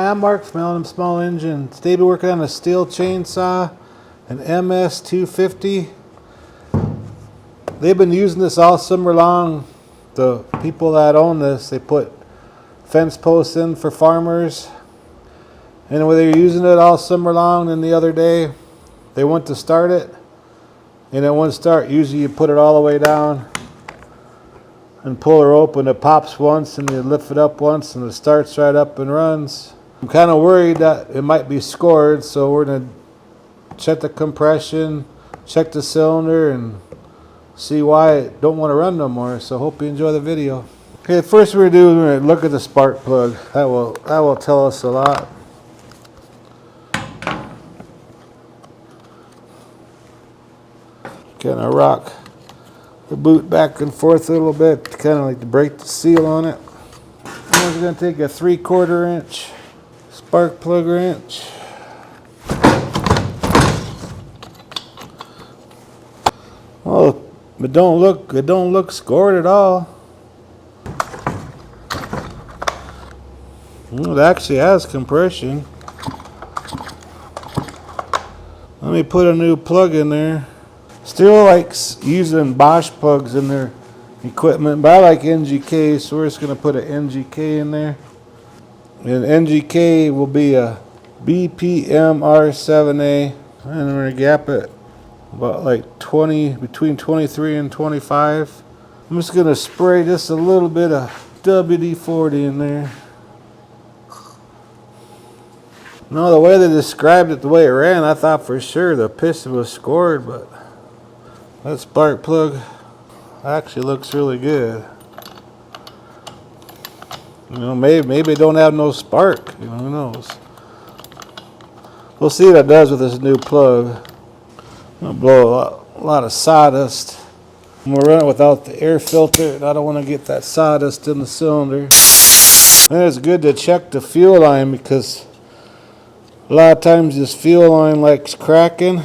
I'm Mark from L&M Small Engine. Today we're working on a Stihl chainsaw, an MS250. They've been using this all summer long. The people that own this, they put fence posts in for farmers. And when they were using it all summer long, and the other day, they went to start it, and it wouldn't start. Usually you put it all the way down and pull her open. It pops once, and you lift it up once, and it starts right up and runs. I'm kind of worried that it might be scored, so we're going to check the compression, check the cylinder, and see why it don't want to run no more. So hope you enjoy the video. Okay, first we're going to look at the spark plug. That will tell us a lot. Kind of rock the boot back and forth a little bit, kind of like to break the seal on it. And we're going to take a 3/4 inch spark plug wrench. Well, it don't look scored at all. It actually has compression. Let me put a new plug in there. Stihl likes using Bosch plugs in their equipment, but I like NGK, so we're just going to put an NGK in there. And NGK will be a BPMR7A, and we're going to gap it about like 20, between 23 and 25. I'm just going to spray just a little bit of WD-40 in there. No, the way they described it, the way it ran, I thought for sure the piston was scored, but that spark plug actually looks really good. You know, maybe it don't have no spark. You know, who knows? We'll see what it does with this new plug. I'm gonna blow a lot of sawdust. I'm gonna run it without the air filter, and I don't want to get that sawdust in the cylinder. And it's good to check the fuel line, because a lot of times this fuel line likes cracking,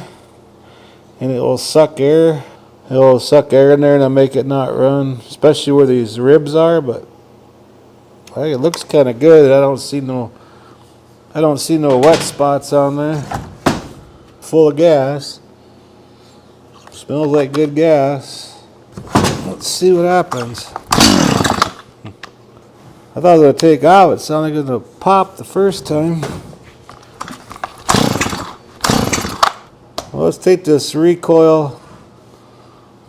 and it will suck air. It will suck air in there and it'll make it not run, especially where these ribs are. But hey, it looks kind of good. I don't see no wet spots on there. Full of gas. Smells like good gas. Let's see what happens. I thought it was going to take off. It sounded like it was going to pop the first time. Well, let's take this recoil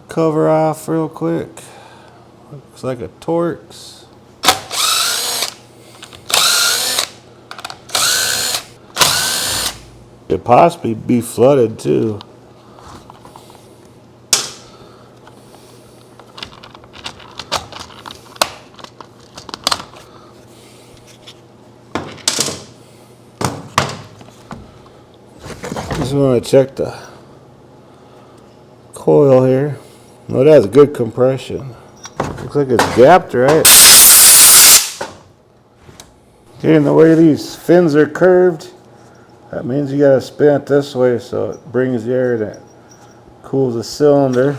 cover off real quick. Looks like a Torx. Could possibly be flooded too. Just want to check the coil here. No, it has good compression. Looks like it's gapped right. Okay, and the way these fins are curved, that means you gotta spin it this way so it brings the air that cools the cylinder.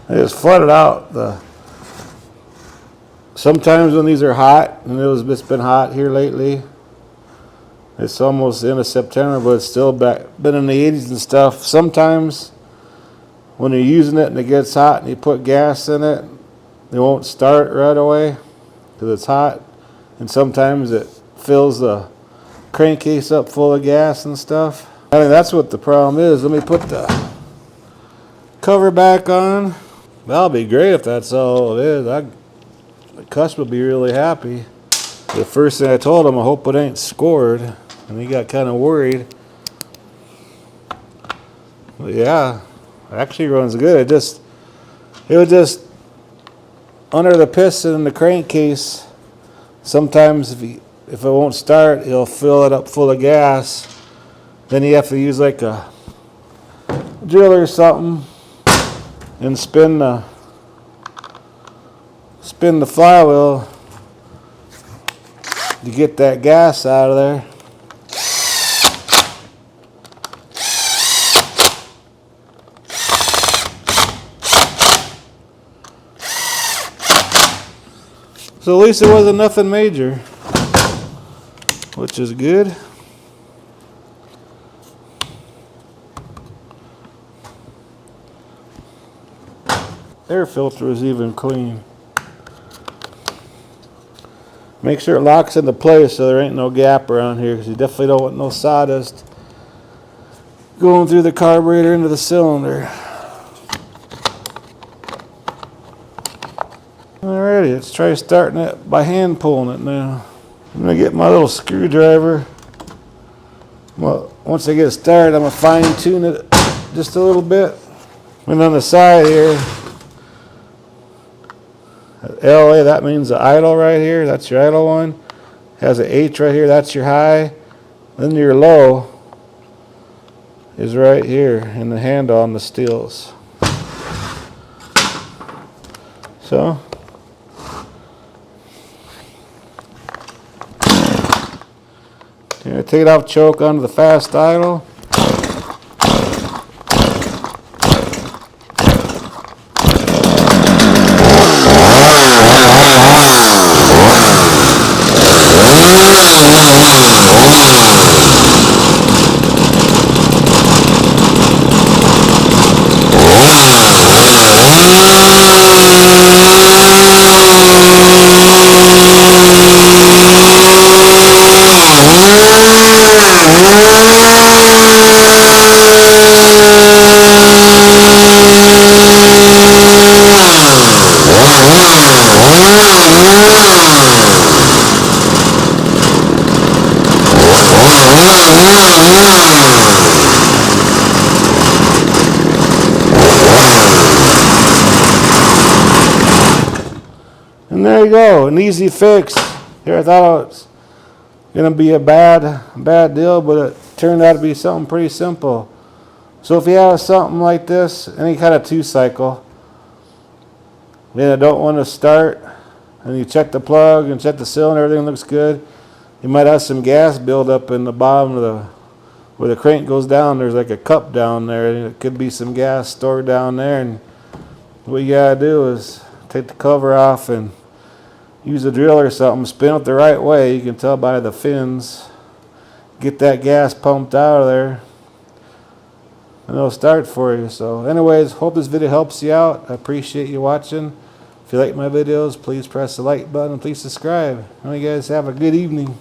It just flooded out. Sometimes when these are hot, and it's been hot here lately. It's almost the end of September, but it's still been in the 80s and stuff. Sometimes when you're using it and it gets hot and you put gas in it, it won't start right away because it's hot. And sometimes it fills the crankcase up full of gas and stuff. I mean, that's what the problem is. Let me put the cover back on. That'll be great if that's all it is. The customer will be really happy. The first thing I told him, I hope it ain't scored. And he got kind of worried. But yeah, it actually runs good. It was just under the piston in the crankcase sometimes if it won't start, it'll fill it up full of gas. Then you have to use like a drill or something and spin the flywheel to get that gas out of there. So at least it wasn't nothing major, which is good. Air filter is even clean. Make sure it locks into place so there ain't no gap around here, because you definitely don't want no sawdust going through the carburetor into the cylinder. Alrighty, let's try starting it by hand pulling it now. I'm going to get my little screwdriver. Well, once I get started, I'm going to fine tune it just a little bit. And on the side here, LA, that means the idle right here. That's your idle one. Has an H right here. That's your high. Then your low is right here in the handle on the Stihls. So take it off choke onto the fast idle. And there you go, an easy fix. Here I thought it was gonna be a bad deal, but it turned out to be something pretty simple. So if you have something like this, any kind of 2-cycle, then I don't want to start, and you check the plug and check the cylinder, everything looks good. You might have some gas buildup in the bottom of where the crank goes down. There's like a cup down there, and it could be some gas stored down there. And what you gotta do is take the cover off and use a drill or something, spin it the right way. You can tell by the fins. Get that gas pumped out of there, and it'll start for you. So anyways, hope this video helps you out. I appreciate you watching. If you like my videos, please press the like button and please subscribe. And you guys have a good evening.